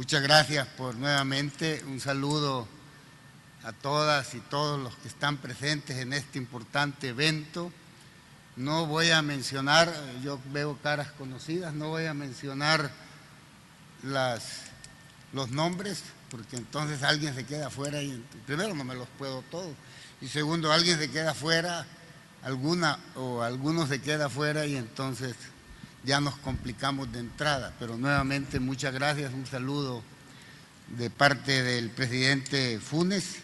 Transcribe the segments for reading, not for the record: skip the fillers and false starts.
Muchas gracias por nuevamente un saludo a todas y todos los que están presentes en este importante evento. No voy a mencionar, yo veo caras conocidas, no voy a mencionar los nombres, porque entonces alguien se queda afuera y primero no me los puedo todos, y segundo alguien se queda afuera, alguno se queda afuera y entonces ya nos complicamos de entrada. Pero nuevamente muchas gracias, un saludo de parte del presidente Funes.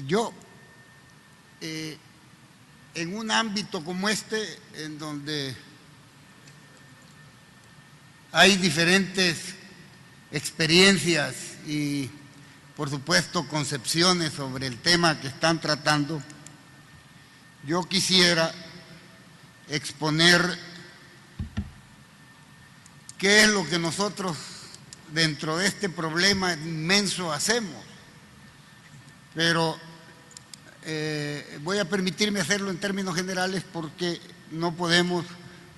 Yo, en un ámbito como este, en donde hay diferentes experiencias y, por supuesto, concepciones sobre el tema que están tratando, yo quisiera exponer qué es lo que nosotros dentro de este problema inmenso hacemos. Pero voy a permitirme hacerlo en términos generales porque no podemos,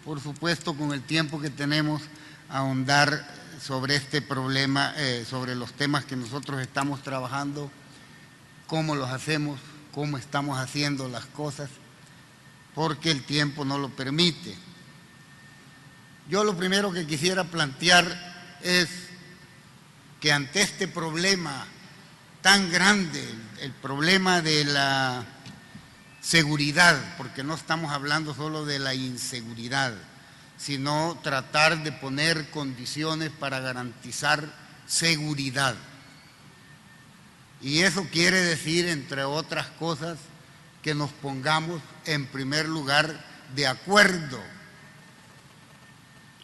por supuesto, con el tiempo que tenemos, ahondar sobre este problema, sobre los temas que nosotros estamos trabajando, cómo los hacemos, cómo estamos haciendo las cosas, porque el tiempo no lo permite. Yo lo primero que quisiera plantear es que ante este problema tan grande, el problema de la seguridad, porque no estamos hablando solo de la inseguridad, sino tratar de poner condiciones para garantizar seguridad. Y eso quiere decir, entre otras cosas, que nos pongamos en primer lugar de acuerdo.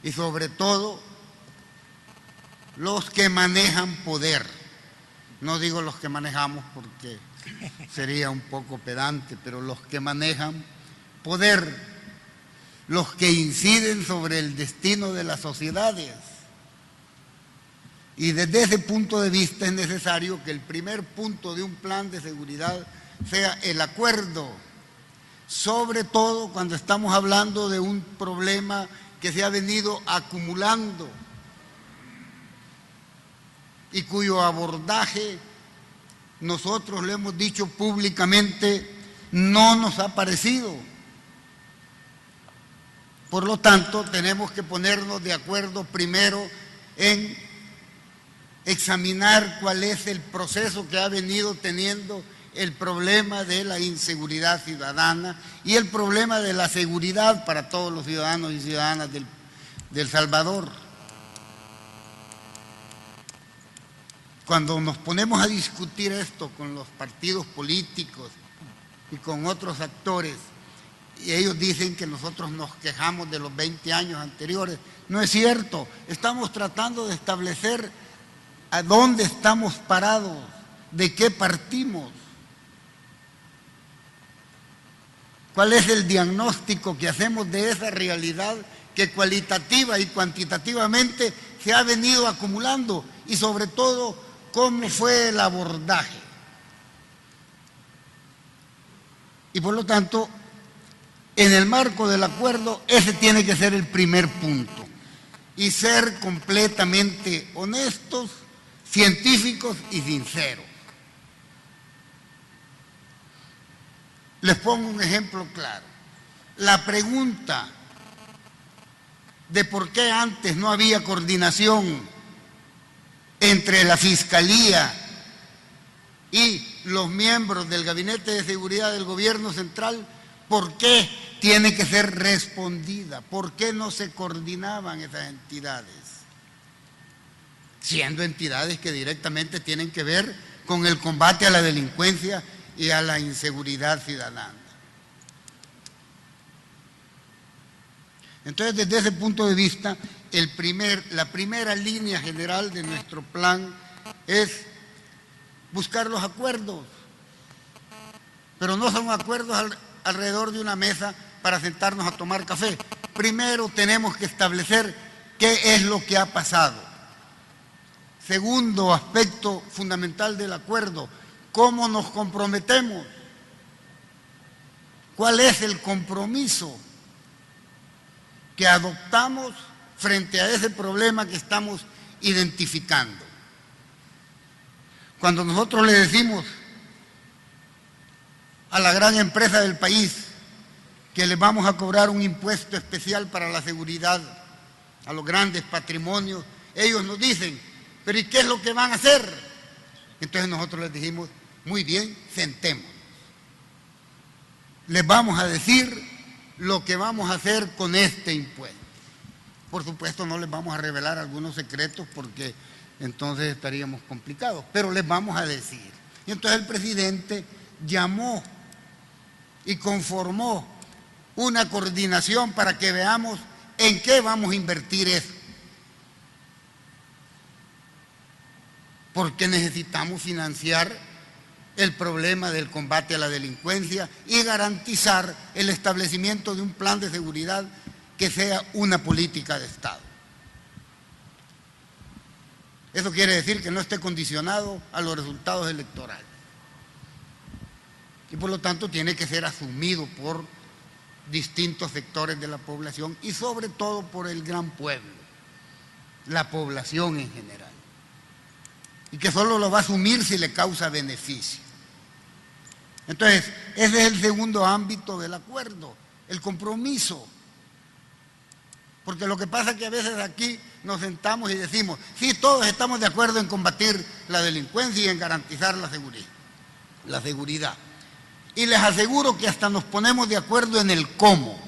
Y sobre todo, los que manejan poder. No digo los que manejamos porque sería un poco pedante, pero los que manejan poder, los que inciden sobre el destino de las sociedades. Y desde ese punto de vista es necesario que el primer punto de un plan de seguridad sea el acuerdo, sobre todo cuando estamos hablando de un problema que se ha venido acumulando y cuyo abordaje, nosotros lo hemos dicho públicamente, no nos ha parecido. Por lo tanto, tenemos que ponernos de acuerdo primero en examinar cuál es el proceso que ha venido teniendo el problema de la inseguridad ciudadana y el problema de la seguridad para todos los ciudadanos y ciudadanas del Salvador. Cuando nos ponemos a discutir esto con los partidos políticos y con otros actores, y ellos dicen que nosotros nos quejamos de los 20 años anteriores, no es cierto. Estamos tratando de establecer a dónde estamos parados, de qué partimos, cuál es el diagnóstico que hacemos de esa realidad que cualitativa y cuantitativamente se ha venido acumulando, y sobre todo cómo fue el abordaje. Y por lo tanto, en el marco del acuerdo, ese tiene que ser el primer punto, y ser completamente honestos, científicos y sinceros. Les pongo un ejemplo claro. La pregunta de por qué antes no había coordinación entre la Fiscalía y los miembros del Gabinete de Seguridad del Gobierno Central, ¿por qué tiene que ser respondida? ¿Por qué no se coordinaban esas entidades? Siendo entidades que directamente tienen que ver con el combate a la delincuencia y a la inseguridad ciudadana. Entonces, desde ese punto de vista, la primera línea general de nuestro plan es buscar los acuerdos, pero no son acuerdos alrededor de una mesa para sentarnos a tomar café. Primero tenemos que establecer qué es lo que ha pasado. Segundo aspecto fundamental del acuerdo, ¿cómo nos comprometemos? ¿Cuál es el compromiso que adoptamos frente a ese problema que estamos identificando. Cuando nosotros le decimos a la gran empresa del país que les vamos a cobrar un impuesto especial para la seguridad a los grandes patrimonios, ellos nos dicen, pero ¿y qué es lo que van a hacer? Entonces nosotros les dijimos, muy bien, sentémonos. Les vamos a decir lo que vamos a hacer con este impuesto. Por supuesto no les vamos a revelar algunos secretos porque entonces estaríamos complicados, pero les vamos a decir. Y entonces el presidente llamó y conformó una coordinación para que veamos en qué vamos a invertir eso. Porque necesitamos financiar el problema del combate a la delincuencia y garantizar el establecimiento de un plan de seguridad que sea una política de Estado. Eso quiere decir que no esté condicionado a los resultados electorales. Y por lo tanto tiene que ser asumido por distintos sectores de la población y sobre todo por el gran pueblo, la población en general. Y que solo lo va a asumir si le causa beneficio. Entonces, ese es el segundo ámbito del acuerdo, el compromiso. Porque lo que pasa es que a veces aquí nos sentamos y decimos, sí, todos estamos de acuerdo en combatir la delincuencia y en garantizar la seguridad. Y les aseguro que hasta nos ponemos de acuerdo en el cómo.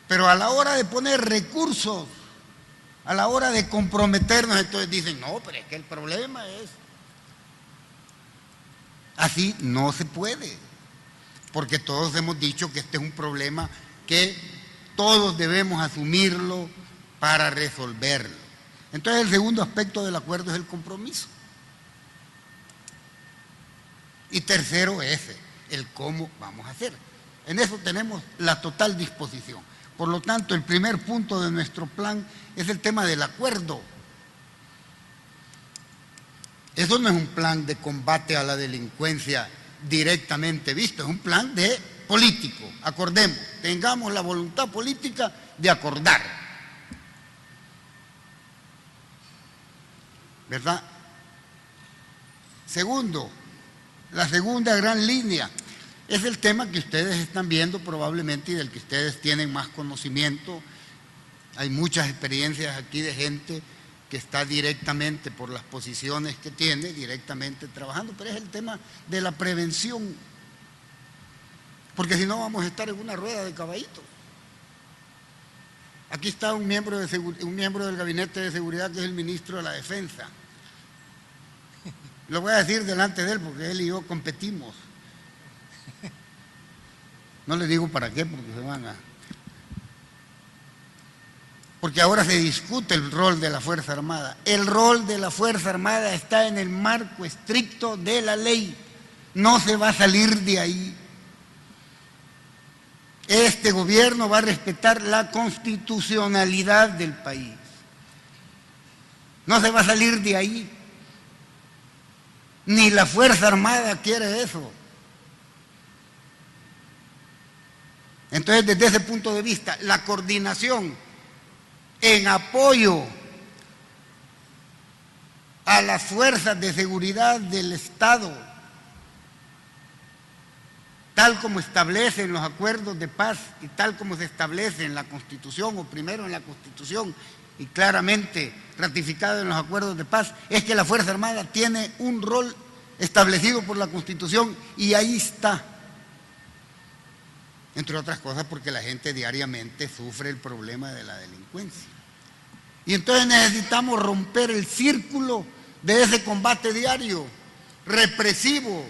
Pero a la hora de poner recursos, a la hora de comprometernos, entonces dicen, no, pero es que el problema es... Así no se puede, porque todos hemos dicho que este es un problema que todos debemos asumirlo para resolverlo. Entonces el segundo aspecto del acuerdo es el compromiso. Y tercero ese, el cómo vamos a hacer. En eso tenemos la total disposición. Por lo tanto, el primer punto de nuestro plan es el tema del acuerdo. Eso no es un plan de combate a la delincuencia directamente visto, es un plan de político. Acordemos, tengamos la voluntad política de acordar. ¿Verdad? Segundo, la segunda gran línea es el tema que ustedes están viendo probablemente y del que ustedes tienen más conocimiento. Hay muchas experiencias aquí de gente que está directamente por las posiciones que tiene, directamente trabajando, pero es el tema de la prevención, porque si no vamos a estar en una rueda de caballitos. Aquí está un miembro del Gabinete de Seguridad que es el ministro de la Defensa. Lo voy a decir delante de él porque él y yo competimos. No le digo para qué, porque se van a... Porque ahora se discute el rol de la Fuerza Armada. El rol de la Fuerza Armada está en el marco estricto de la ley. No se va a salir de ahí. Este gobierno va a respetar la constitucionalidad del país. No se va a salir de ahí. Ni la Fuerza Armada quiere eso. Entonces, desde ese punto de vista, la coordinación en apoyo a las fuerzas de seguridad del Estado, tal como establecen los acuerdos de paz y tal como se establece en la Constitución, o primero en la Constitución y claramente ratificado en los acuerdos de paz, es que la Fuerza Armada tiene un rol establecido por la Constitución y ahí está. Entre otras cosas porque la gente diariamente sufre el problema de la delincuencia. Y entonces necesitamos romper el círculo de ese combate diario, represivo.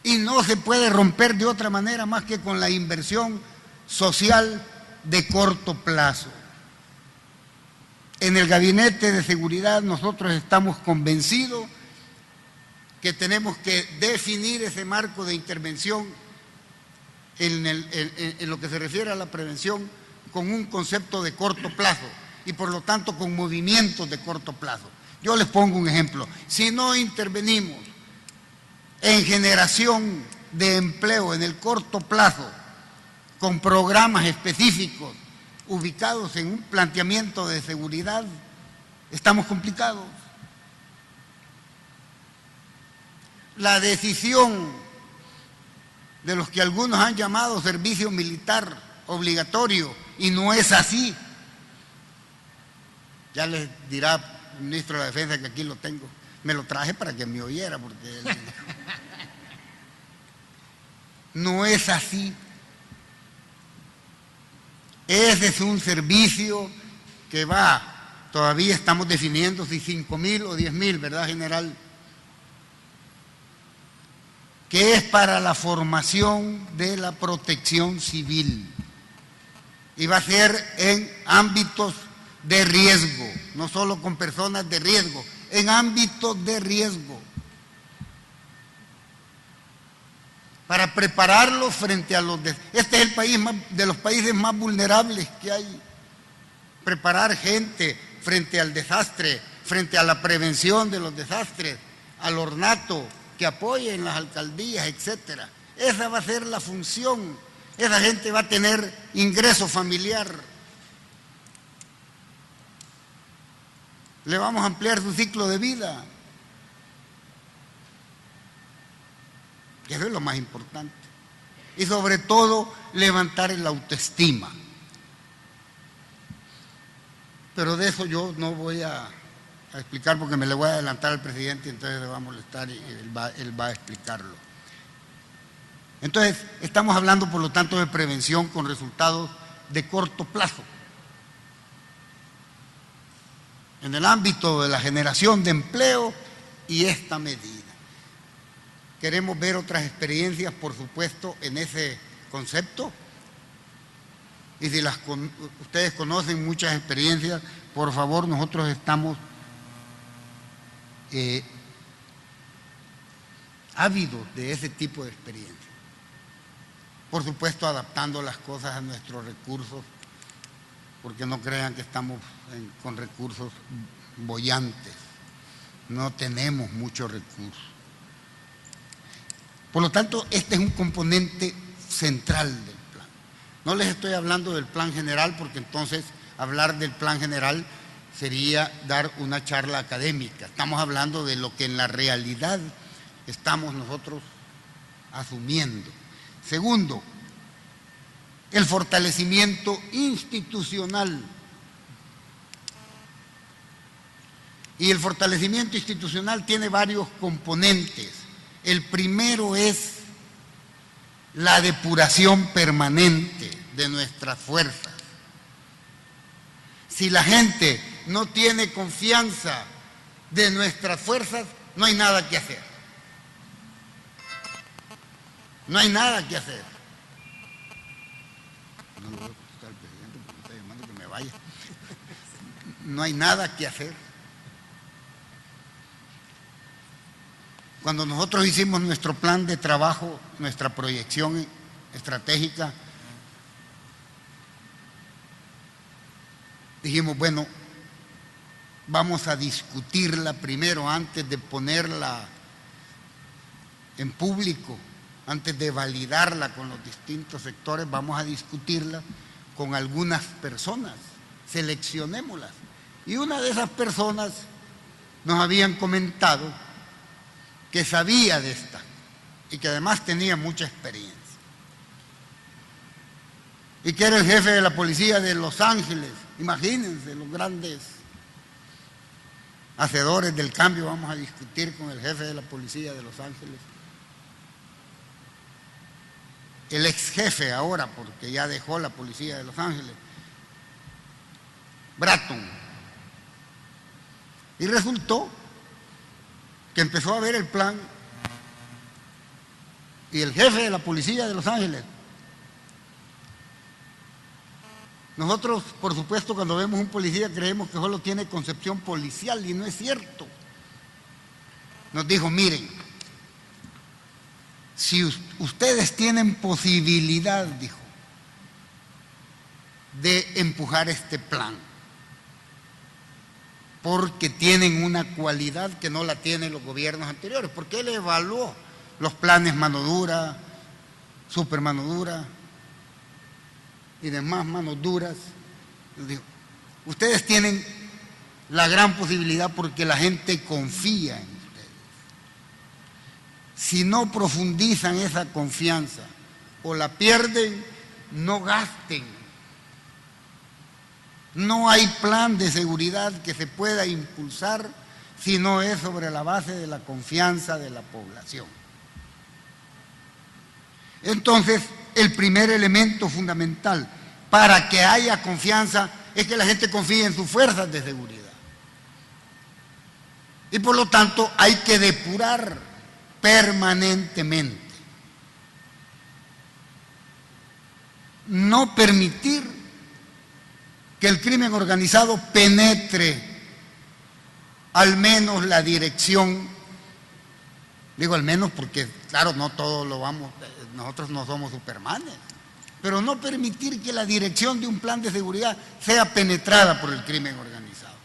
Y no se puede romper de otra manera más que con la inversión social de corto plazo. En el Gabinete de Seguridad nosotros estamos convencidos que tenemos que definir ese marco de intervención en lo que se refiere a la prevención con un concepto de corto plazo y por lo tanto con movimientos de corto plazo. Yo les pongo un ejemplo. Si no intervenimos en generación de empleo en el corto plazo con programas específicos, ubicados en un planteamiento de seguridad, estamos complicados. La decisión de los que algunos han llamado servicio militar obligatorio, y no es así. Ya les dirá el ministro de la Defensa que aquí lo tengo. Me lo traje para que me oyera, porque no es así. Ese es un servicio que va, todavía estamos definiendo si 5.000 o 10.000, ¿verdad, general? Que es para la formación de la protección civil. Y va a ser en ámbitos de riesgo, no solo con personas de riesgo, en ámbitos de riesgo. Para prepararlos frente a los... Este es el país de los países más vulnerables que hay. Preparar gente frente al desastre, frente a la prevención de los desastres, al ornato, que apoye en las alcaldías, etcétera. Esa va a ser la función. Esa gente va a tener ingreso familiar. Le vamos a ampliar su ciclo de vida. Eso es lo más importante. Y sobre todo, levantar la autoestima. Pero de eso yo no voy a explicar porque me le voy a adelantar al presidente y entonces le va a molestar y él va a explicarlo. Entonces, estamos hablando por lo tanto de prevención con resultados de corto plazo. En el ámbito de la generación de empleo y esta medida. Queremos ver otras experiencias, por supuesto, en ese concepto. Y si ustedes conocen muchas experiencias, por favor, nosotros estamos ávidos de ese tipo de experiencias. Por supuesto, adaptando las cosas a nuestros recursos, porque no crean que estamos con recursos bollantes. No tenemos muchos recursos. Por lo tanto, este es un componente central del plan. No les estoy hablando del plan general, porque entonces hablar del plan general sería dar una charla académica. Estamos hablando de lo que en la realidad estamos nosotros asumiendo. Segundo, el fortalecimiento institucional. Y el fortalecimiento institucional tiene varios componentes. El primero es la depuración permanente de nuestras fuerzas. Si la gente no tiene confianza de nuestras fuerzas, no hay nada que hacer. No hay nada que hacer. No le voy a contestar al presidente porque me está llamando que me vaya. No hay nada que hacer. Cuando nosotros hicimos nuestro plan de trabajo, nuestra proyección estratégica, dijimos, bueno, vamos a discutirla primero antes de ponerla en público, antes de validarla con los distintos sectores, vamos a discutirla con algunas personas, seleccionémoslas. Y una de esas personas nos habían comentado que sabía de esta y que además tenía mucha experiencia. Y que era el jefe de la policía de Los Ángeles. Imagínense los grandes hacedores del cambio. Vamos a discutir con el jefe de la policía de Los Ángeles. El ex jefe ahora, porque ya dejó la policía de Los Ángeles, Bratton. Y resultó que empezó a ver el plan y el jefe de la policía de Los Ángeles. Nosotros, por supuesto, cuando vemos un policía creemos que solo tiene concepción policial y no es cierto. Nos dijo, miren, si ustedes tienen posibilidad, dijo, de empujar este plan, porque tienen una cualidad que no la tienen los gobiernos anteriores, porque él evaluó los planes mano dura, super mano dura y demás manos duras, Dijo, ustedes tienen la gran posibilidad porque la gente confía en ustedes. Si no profundizan esa confianza o la pierden, no gasten. No hay plan de seguridad que se pueda impulsar si no es sobre la base de la confianza de la población. Entonces, el primer elemento fundamental para que haya confianza es que la gente confíe en sus fuerzas de seguridad. Y por lo tanto hay que depurar permanentemente. No permitir que el crimen organizado penetre al menos la dirección, digo al menos porque claro, no todos lo vamos, nosotros no somos supermanes, pero no permitir que la dirección de un plan de seguridad sea penetrada por el crimen organizado.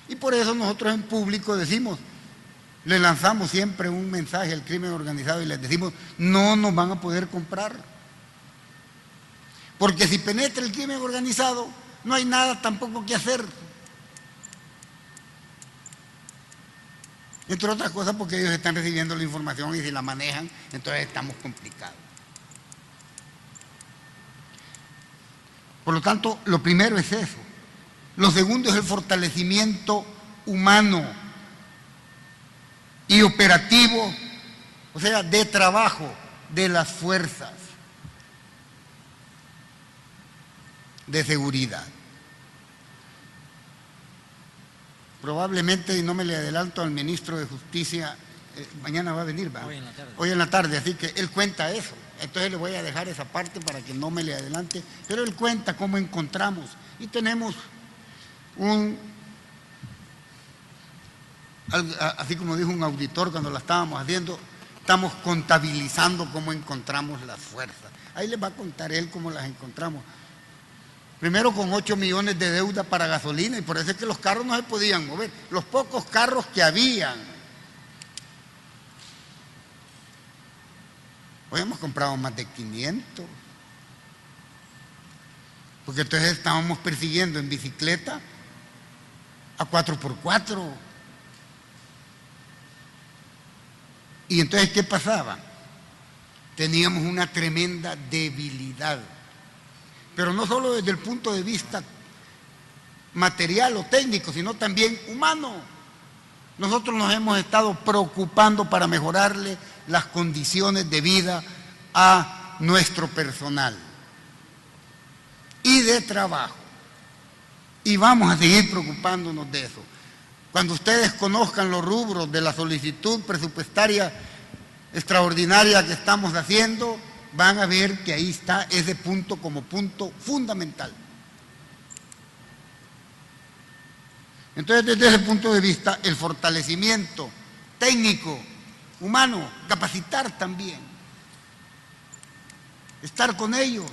Y por eso nosotros en público decimos, le lanzamos siempre un mensaje al crimen organizado y les decimos, no nos van a poder comprar. Porque si penetra el crimen organizado, no hay nada tampoco que hacer. Entre otras cosas porque ellos están recibiendo la información y si la manejan, entonces estamos complicados. Por lo tanto, lo primero es eso. Lo segundo es el fortalecimiento humano y operativo, o sea, de trabajo de las fuerzas de seguridad. Probablemente, y no me le adelanto al ministro de Justicia, mañana va a venir, ¿va? Hoy en la tarde, así que él cuenta eso. Entonces le voy a dejar esa parte para que no me le adelante, pero él cuenta cómo encontramos y tenemos así como dijo un auditor cuando la estábamos haciendo, estamos contabilizando cómo encontramos las fuerzas. Ahí les va a contar él cómo las encontramos. Primero con 8 millones de deuda para gasolina y por eso es que los carros no se podían mover. Los pocos carros que habían. Hoy hemos comprado más de 500. Porque entonces estábamos persiguiendo en bicicleta a 4x4. Y entonces, ¿qué pasaba? Teníamos una tremenda debilidad. Pero no solo desde el punto de vista material o técnico, sino también humano. Nosotros nos hemos estado preocupando para mejorarle las condiciones de vida a nuestro personal y de trabajo. Y vamos a seguir preocupándonos de eso. Cuando ustedes conozcan los rubros de la solicitud presupuestaria extraordinaria que estamos haciendo, van a ver que ahí está ese punto como punto fundamental. Entonces, desde ese punto de vista, el fortalecimiento técnico, humano, capacitar también, estar con ellos,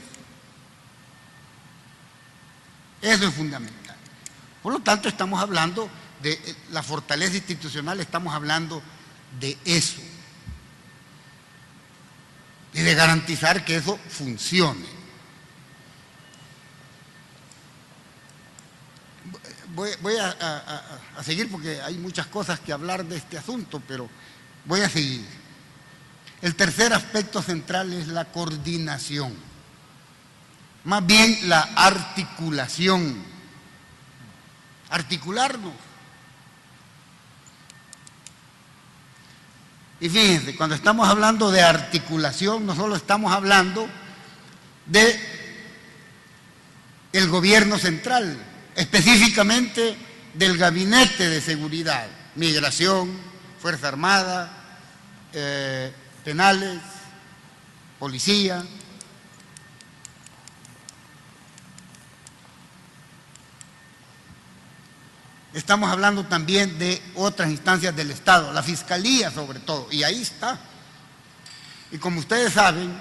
eso es fundamental. Por lo tanto, estamos hablando de la fortaleza institucional, estamos hablando de eso. Y de garantizar que eso funcione. Voy a seguir porque hay muchas cosas que hablar de este asunto, pero voy a seguir. El tercer aspecto central es la coordinación. Más bien la articulación. Articularnos. Y fíjense, cuando estamos hablando de articulación, no solo estamos hablando de el gobierno central, específicamente del Gabinete de Seguridad, Migración, Fuerza Armada, Penales, Policía. Estamos hablando también de otras instancias del Estado, la Fiscalía sobre todo, y ahí está. Y como ustedes saben,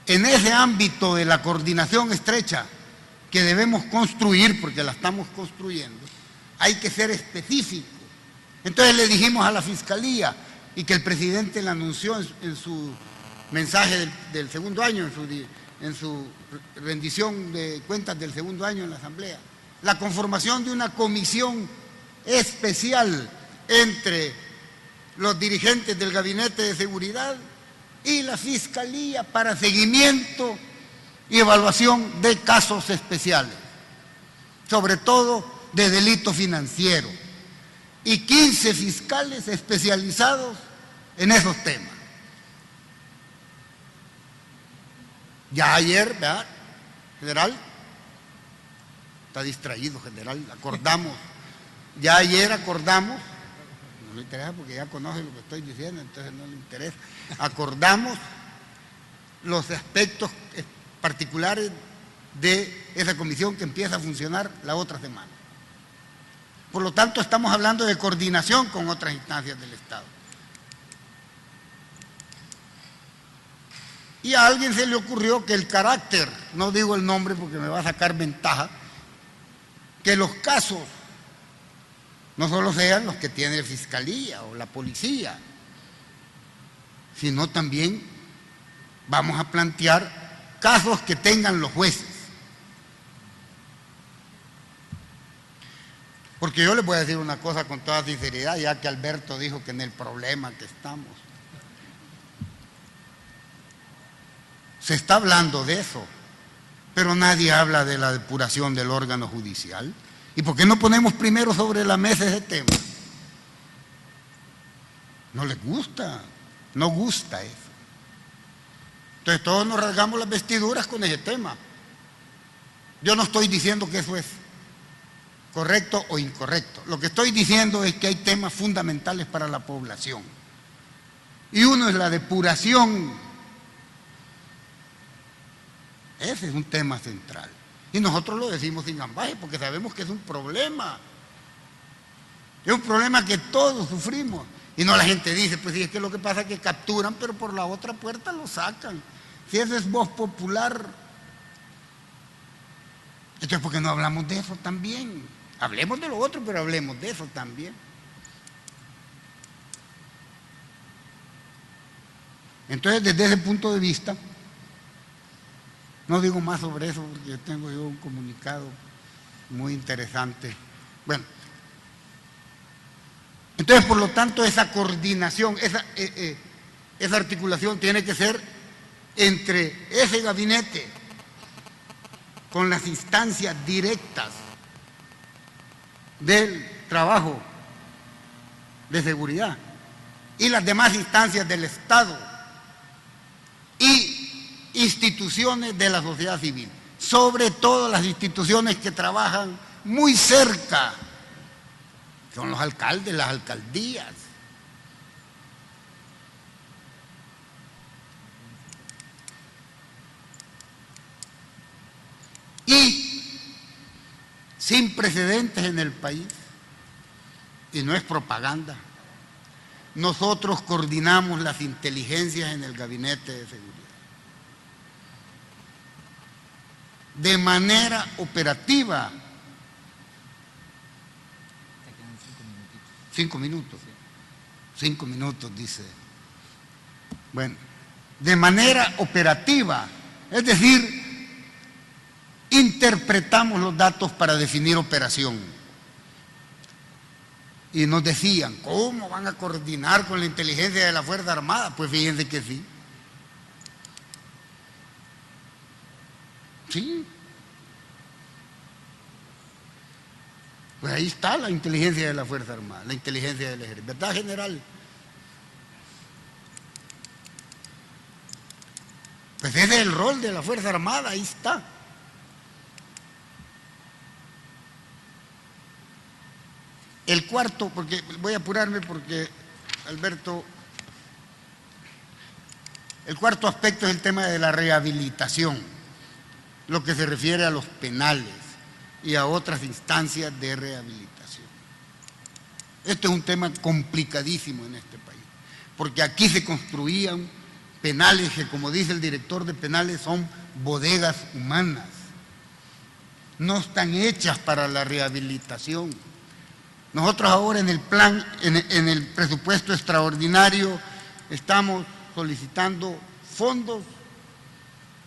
en ese ámbito de la coordinación estrecha que debemos construir, porque la estamos construyendo, hay que ser específicos. Entonces le dijimos a la Fiscalía, y que el presidente le anunció en su mensaje del segundo año, en su en su rendición de cuentas del segundo año en la Asamblea, la conformación de una comisión especial entre los dirigentes del Gabinete de Seguridad y la Fiscalía para seguimiento y evaluación de casos especiales, sobre todo de delito financiero, y 15 fiscales especializados en esos temas. Ya ayer, ¿verdad, general? Está distraído, general, acordamos. Ya ayer acordamos, no le interesa porque ya conoce lo que estoy diciendo, entonces no le interesa. Acordamos los aspectos particulares de esa comisión que empieza a funcionar la otra semana. Por lo tanto, estamos hablando de coordinación con otras instancias del Estado. Y a alguien se le ocurrió que el carácter, no digo el nombre porque me va a sacar ventaja, que los casos no solo sean los que tiene la Fiscalía o la Policía, sino también vamos a plantear casos que tengan los jueces. Porque yo les voy a decir una cosa con toda sinceridad, ya que Alberto dijo que en el problema que estamos. Se está hablando de eso, pero nadie habla de la depuración del órgano judicial. ¿Y por qué no ponemos primero sobre la mesa ese tema? No les gusta, no gusta eso. Entonces todos nos rasgamos las vestiduras con ese tema. Yo no estoy diciendo que eso es correcto o incorrecto. Lo que estoy diciendo es que hay temas fundamentales para la población. Y uno es la depuración. Ese es un tema central. Y nosotros lo decimos sin ambaje porque sabemos que es un problema. Es un problema que todos sufrimos. Y no la gente dice, pues sí, es que lo que pasa es que capturan, pero por la otra puerta lo sacan. Si esa es voz popular, entonces ¿por qué no hablamos de eso también? Hablemos de lo otro, pero hablemos de eso también. Entonces, desde ese punto de vista, no digo más sobre eso porque tengo yo un comunicado muy interesante. Bueno, entonces por lo tanto esa coordinación, esa articulación tiene que ser entre ese gabinete con las instancias directas del trabajo de seguridad y las demás instancias del Estado y instituciones de la sociedad civil, sobre todo las instituciones que trabajan muy cerca, son los alcaldes, las alcaldías. Y sin precedentes en el país, y no es propaganda, nosotros coordinamos las inteligencias en el Gabinete de Seguridad. De manera operativa. 5 minutos. 5 minutos, dice. Bueno, de manera operativa, es decir, interpretamos los datos para definir operación. Y nos decían, ¿cómo van a coordinar con la inteligencia de la Fuerza Armada? Pues fíjense que sí. Sí. Pues ahí está la inteligencia de la Fuerza Armada, la inteligencia del Ejército. ¿Verdad, general? Pues ese es el rol de la Fuerza Armada, ahí está. El cuarto, porque voy a apurarme porque, Alberto, el cuarto aspecto es el tema de la rehabilitación, lo que se refiere a los penales y a otras instancias de rehabilitación. Este es un tema complicadísimo en este país, porque aquí se construían penales que, como dice el director de penales, son bodegas humanas. No están hechas para la rehabilitación. Nosotros ahora en el plan, en el presupuesto extraordinario, estamos solicitando fondos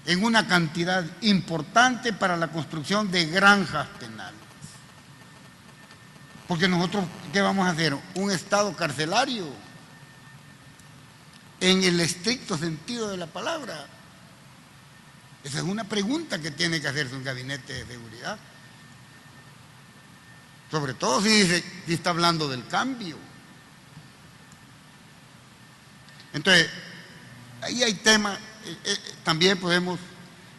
en una cantidad importante para la construcción de granjas penales. Porque nosotros, ¿qué vamos a hacer? Un Estado carcelario, en el estricto sentido de la palabra. Esa es una pregunta que tiene que hacerse un gabinete de seguridad. Sobre todo si está hablando del cambio. Entonces, ahí hay temas, también podemos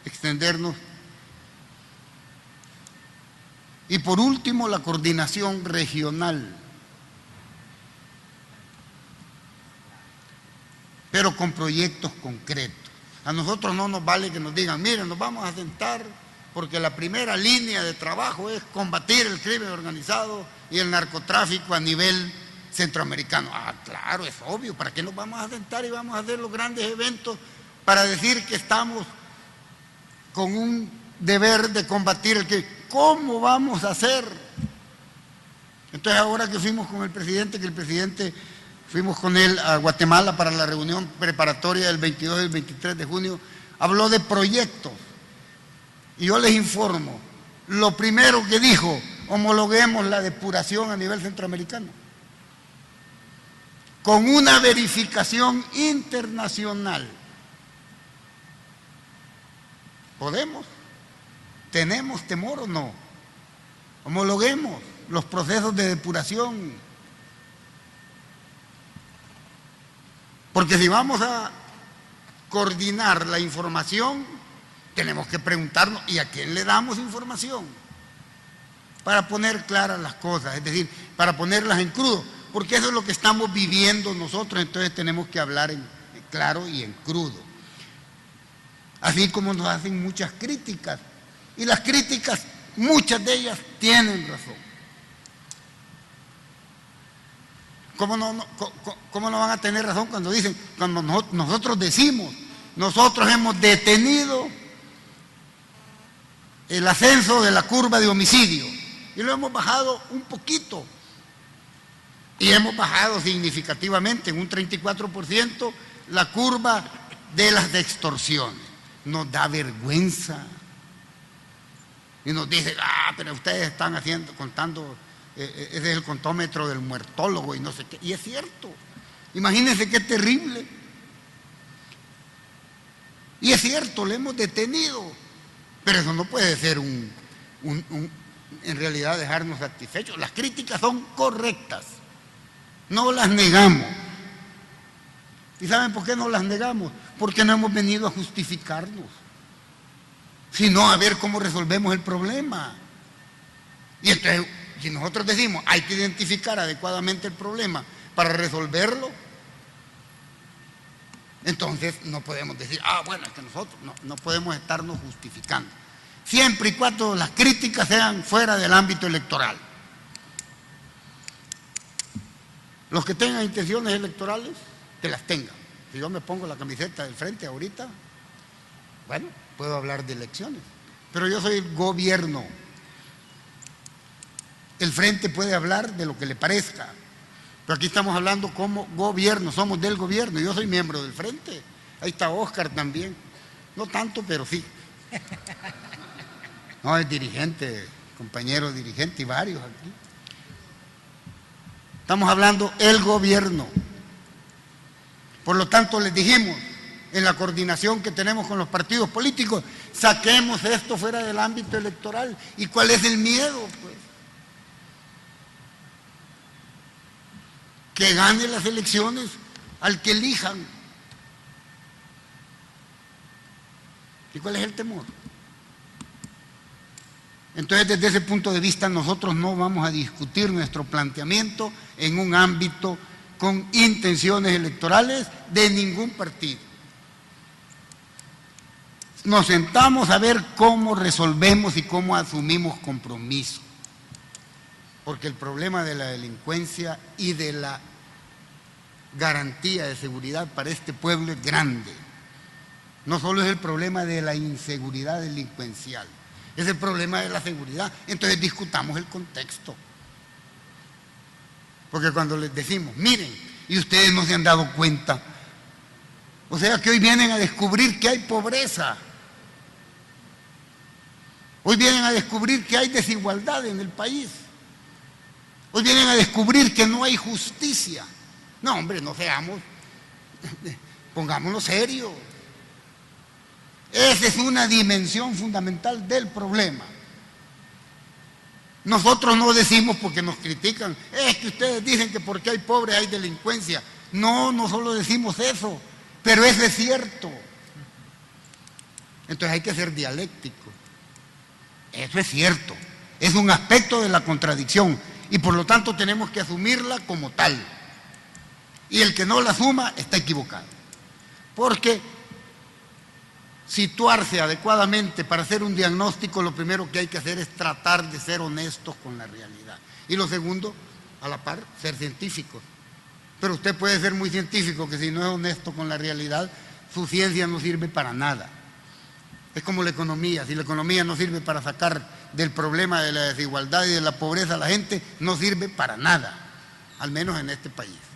extendernos. Y por último, la coordinación regional. Pero con proyectos concretos. A nosotros no nos vale que nos digan, miren, nos vamos a sentar porque la primera línea de trabajo es combatir el crimen organizado y el narcotráfico a nivel centroamericano. Ah, claro, es obvio, ¿para qué nos vamos a sentar y vamos a hacer los grandes eventos para decir que estamos con un deber de combatir el crimen? ¿Cómo vamos a hacer? Entonces ahora que fuimos con el presidente, fuimos con él a Guatemala para la reunión preparatoria del 22 y el 23 de junio, habló de proyectos. Y yo les informo, lo primero que dijo, homologuemos la depuración a nivel centroamericano, con una verificación internacional. ¿Podemos? ¿Tenemos temor o no? Homologuemos los procesos de depuración. Porque si vamos a coordinar la información, tenemos que preguntarnos, ¿y a quién le damos información? Para poner claras las cosas, es decir, para ponerlas en crudo, porque eso es lo que estamos viviendo nosotros, entonces tenemos que hablar en claro y en crudo. Así como nos hacen muchas críticas, y las críticas, muchas de ellas tienen razón. ¿Cómo no van a tener razón cuando dicen, cuando nosotros decimos, nosotros hemos detenido el ascenso de la curva de homicidio y lo hemos bajado un poquito y hemos bajado significativamente en un 34% la curva de las extorsiones? Nos da vergüenza y nos dicen, pero ustedes están contando, ese es el contómetro del muertólogo y no sé qué, y es cierto, imagínense qué terrible, y es cierto, le hemos detenido, pero eso no puede ser en realidad dejarnos satisfechos. Las críticas son correctas, no las negamos. ¿Y saben por qué no las negamos? Porque no hemos venido a justificarnos, sino a ver cómo resolvemos el problema. Y entonces, si nosotros decimos, hay que identificar adecuadamente el problema para resolverlo, entonces no podemos decir, bueno, es que nosotros no podemos estarnos justificando. Siempre y cuando las críticas sean fuera del ámbito electoral. Los que tengan intenciones electorales, que las tengan. Si yo me pongo la camiseta del frente ahorita, bueno, puedo hablar de elecciones, pero yo soy el gobierno. El frente puede hablar de lo que le parezca, pero aquí estamos hablando como gobierno, somos del gobierno, yo soy miembro del frente. Ahí está Oscar también, no tanto, pero sí. No, es dirigente, compañero dirigente y varios aquí. Estamos hablando el gobierno. Por lo tanto, les dijimos, en la coordinación que tenemos con los partidos políticos, saquemos esto fuera del ámbito electoral. ¿Y cuál es el miedo? Pues que gane las elecciones al que elijan. ¿Y cuál es el temor? Entonces, desde ese punto de vista, nosotros no vamos a discutir nuestro planteamiento en un ámbito con intenciones electorales de ningún partido. Nos sentamos a ver cómo resolvemos y cómo asumimos compromiso. Porque el problema de la delincuencia y de la garantía de seguridad para este pueblo es grande. No solo es el problema de la inseguridad delincuencial, es el problema de la seguridad. Entonces discutamos el contexto. Porque cuando les decimos, miren, y ustedes no se han dado cuenta, o sea que hoy vienen a descubrir que hay pobreza, Hoy vienen a descubrir que hay desigualdad en el país. Hoy vienen a descubrir que no hay justicia. No, hombre, no seamos, pongámonos serios. Esa es una dimensión fundamental del problema. Nosotros no decimos porque nos critican, es que ustedes dicen que porque hay pobres hay delincuencia. No, no solo decimos eso, pero eso es cierto. Entonces hay que ser dialéctico. Eso es cierto, es un aspecto de la contradicción y por lo tanto tenemos que asumirla como tal. Y el que no la asuma está equivocado. Porque situarse adecuadamente para hacer un diagnóstico, lo primero que hay que hacer es tratar de ser honestos con la realidad. Y lo segundo, a la par, ser científicos. Pero usted puede ser muy científico, que si no es honesto con la realidad, su ciencia no sirve para nada. Es como la economía. Si la economía no sirve para sacar del problema de la desigualdad y de la pobreza a la gente, no sirve para nada, al menos en este país.